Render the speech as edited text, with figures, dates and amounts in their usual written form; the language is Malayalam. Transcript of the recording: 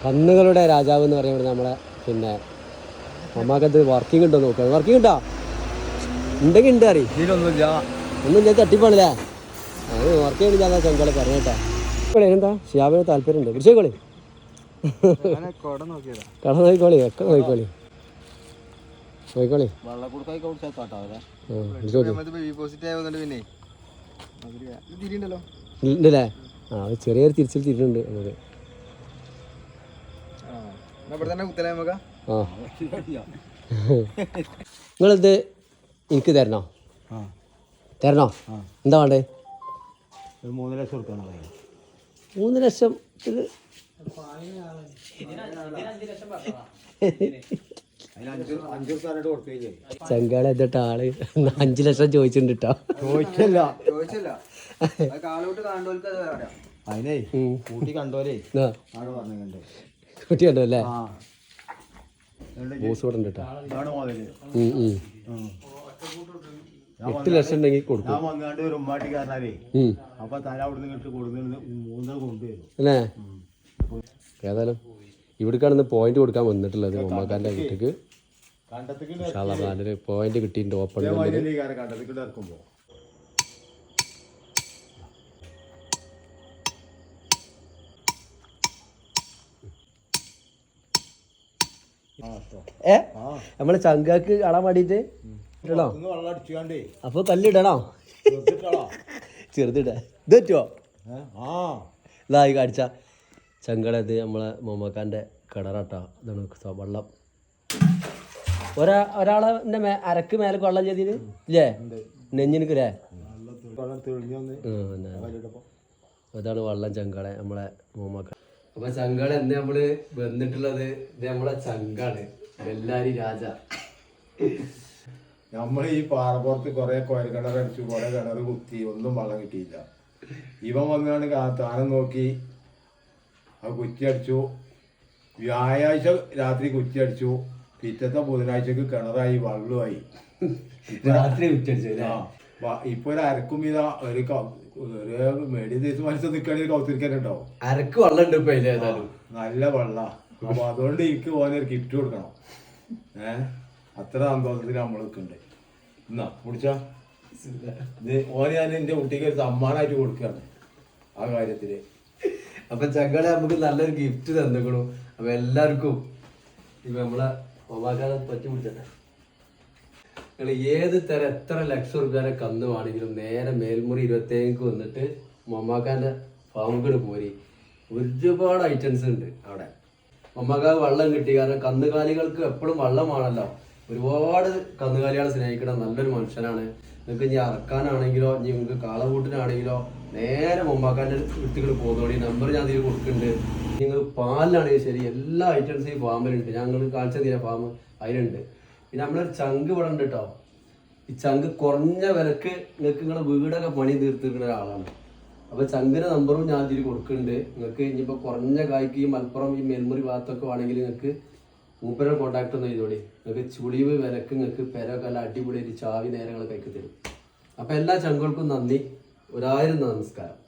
കന്നുകളുടെ രാജാവ് എന്ന് പറയുന്നത് നമ്മളെ പിന്നെ അമ്മക്കത് വർക്കിംഗ് ഉണ്ടോ നോക്കുക. വർക്കിംഗ് ഉണ്ടോ? ഉണ്ടെങ്കിൽ ഉണ്ട് അറിയും. ഒന്നും ഞാൻ തട്ടിപ്പാണല്ലേ. അത് വർക്കിംഗ് ഉണ്ട്. ഞാൻ ചെങ്കളെ പറഞ്ഞേട്ടാ. എന്താ ഷിയാബിന് താല്പര്യമുണ്ട്. പിടിച്ചോളി, കട നോക്കിക്കോളി, ഒക്കെ നോക്കിക്കോളി, നോക്കിക്കോളി. ഉണ്ടല്ലേ? ആ ചെറിയൊരു തിരിച്ചിൽ തിരിഞ്ഞുണ്ട് നമുക്ക്. നിങ്ങളിത് എനിക്ക് തരണോ? തരണോ? എന്താ വേണ്ടേ? 3 ലക്ഷം റുപ്യ. 3 ലക്ഷം. ഇത് ചങ്കാള എന്നിട്ട് ആള് 5 ലക്ഷം ചോദിച്ചിട്ടുണ്ട് കേട്ടോ. അതിനെ കൂട്ടി കണ്ടോലേ കുട്ടി കണ്ടോ അല്ലേ? ബോസ് ഇവിടെ ഉണ്ട് കേട്ടോ. 8 ലക്ഷം ഉണ്ടെങ്കിൽ കൊടുക്കും. അല്ലേ? ഏതായാലും ഇവിടേക്കാണ് പോയിന്റ് കൊടുക്കാൻ വന്നിട്ടുള്ളത്. മമ്മാക്കാൻ്റെ വീട്ടിക്ക് നല്ലൊരു പോയിന്റ് കിട്ടിയിട്ടുണ്ട്. ഓപ്പൺ നമ്മള് ചങ്കാക്ക് കാണാൻ വേണ്ടിട്ട് ഇടണോ? അപ്പൊ കല്ലിടണോ? ചെറുതിട ഇത് പറ്റുമോ? ഇതായി കാണിച്ച ചങ്കളത് നമ്മളെ മമ്മക്കാൻ്റെ കിണറാട്ടാ. ഇതാണ് വെള്ളം. ഒരാളെ അരക്ക് മേലെ വെള്ളം ചെയ്തിന് ഇല്ലേ? നെഞ്ഞിനിക്കല്ലേ? അതാണ് വെള്ളം ചങ്കള നമ്മളെ മമ്മക്ക. അപ്പൊ ചങ്കള എന്ന് നമ്മള് വന്നിട്ടുള്ളത് ഇത് നമ്മളെ ചങ്കാണ്. എല്ലാരും രാജ. നമ്മൾ ഈ പാറപ്പുറത്ത് കുറെ കോയൽ കിണർ അടിച്ചു, കുറെ കിണർ കുത്തി, ഒന്നും വെള്ളം കിട്ടിയില്ല. ഇവൻ വന്നാണ് താനം നോക്കി അത് കുറ്റി അടിച്ചു. വ്യാഴാഴ്ച രാത്രി കുറ്റി അടിച്ചു. പിറ്റത്തെ ബുധനാഴ്ചക്ക് കിണറായി, വെള്ളമായി. ഇപ്പൊ ഒരു അരക്കും ഇതാ ഒരു മേടിയ ദിവസം മത്സ്യം നിൽക്കുകയാണെങ്കിൽ കൗത്തിരിക്കാനുണ്ടാവും. അരക്ക് വെള്ളം ഉണ്ട്, നല്ല വെള്ളം. അപ്പൊ അതുകൊണ്ട് എനിക്ക് ഓനൊരു ഗിഫ്റ്റ് കൊടുക്കണം. അത്ര സന്തോഷത്തിൽ നമ്മൾ നിൽക്കുന്നുണ്ട്. എന്നാ കുടിച്ചാ ഇത് ഓന് ഞാൻ എന്റെ കുട്ടിക്ക് ഒരു സമ്മാനമായിട്ട് കൊടുക്കുകയാണ് ആ കാര്യത്തില്. അപ്പൊ ചങ്കളെ നമുക്ക് നല്ലൊരു ഗിഫ്റ്റ് തന്നിക്കണു. അപ്പൊ എല്ലാവർക്കും ഇപ്പൊ നമ്മളെ ഒമാക്കാതെ പറ്റി പിടിച്ചേ. നിങ്ങൾ ഏത് തരം എത്ര ലക്ഷം റുപ്യാനെ കന്നുവാണെങ്കിലും നേരെ മേൽമുറി 27 വന്നിട്ട് മമ്മാക്കാൻ്റെ ഫാമിൽ പോരി. ഒരുപാട് ഐറ്റംസ് ഉണ്ട് അവിടെ. മമ്മാക്കാക്ക് വെള്ളം കിട്ടി. കാരണം കന്നുകാലികൾക്ക് എപ്പോഴും വെള്ളമാണല്ലോ. ഒരുപാട് കന്നുകാലികളെ സ്നേഹിക്കണം നല്ലൊരു മനുഷ്യനാണ്. നിങ്ങൾക്ക് ഇനി അറക്കാനാണെങ്കിലോ ഇനി നിങ്ങൾക്ക് കാളകൂട്ടിനാണെങ്കിലോ നേരെ മമ്മാക്കാൻ്റെ വീട്ടുകൾ പോകുന്നോളി. നമ്പർ ഞാൻ ഇതിൽ കൊടുക്കുന്നുണ്ട്. നിങ്ങൾ പാലിനാണെങ്കിൽ ശരി, എല്ലാ ഐറ്റംസും ഈ ഫാമിലുണ്ട്. ഞങ്ങൾ കാണിച്ച തീരെ ഫാം അതിലുണ്ട്. പിന്നെ നമ്മളൊരു ചങ്ക് ഇവിടെ ഉണ്ട് കേട്ടോ. ഈ ചങ്ക് കുറഞ്ഞ വിലക്ക് നിങ്ങൾക്ക് നിങ്ങളെ വീടൊക്കെ പണി തീർത്തിരിക്കുന്ന ഒരാളാണ്. അപ്പോൾ ചങ്കിൻ്റെ നമ്പറും ഞാൻ ഇതിൽ കൊടുക്കുന്നുണ്ട്. നിങ്ങൾക്ക് ഇനിയിപ്പോൾ കുറഞ്ഞ കായ്ക്ക് ഈ മലപ്പുറം ഈ മേൽമുറി ഭാഗത്തൊക്കെ ആണെങ്കിൽ നിങ്ങൾക്ക് മൂപ്പരെ കോൺടാക്ട് ഒന്നും ചെയ്തോളി. നിങ്ങൾക്ക് ചുളിവ് വിലക്ക് നിങ്ങൾക്ക് പെരൊക്കെ എല്ലാം അടിപൊളിയായിട്ട് ചാവി നേരങ്ങൾ കൈക്ക് തരും. അപ്പോൾ എല്ലാ ചങ്കുകൾക്കും നന്ദി. 1000 നമസ്കാരം.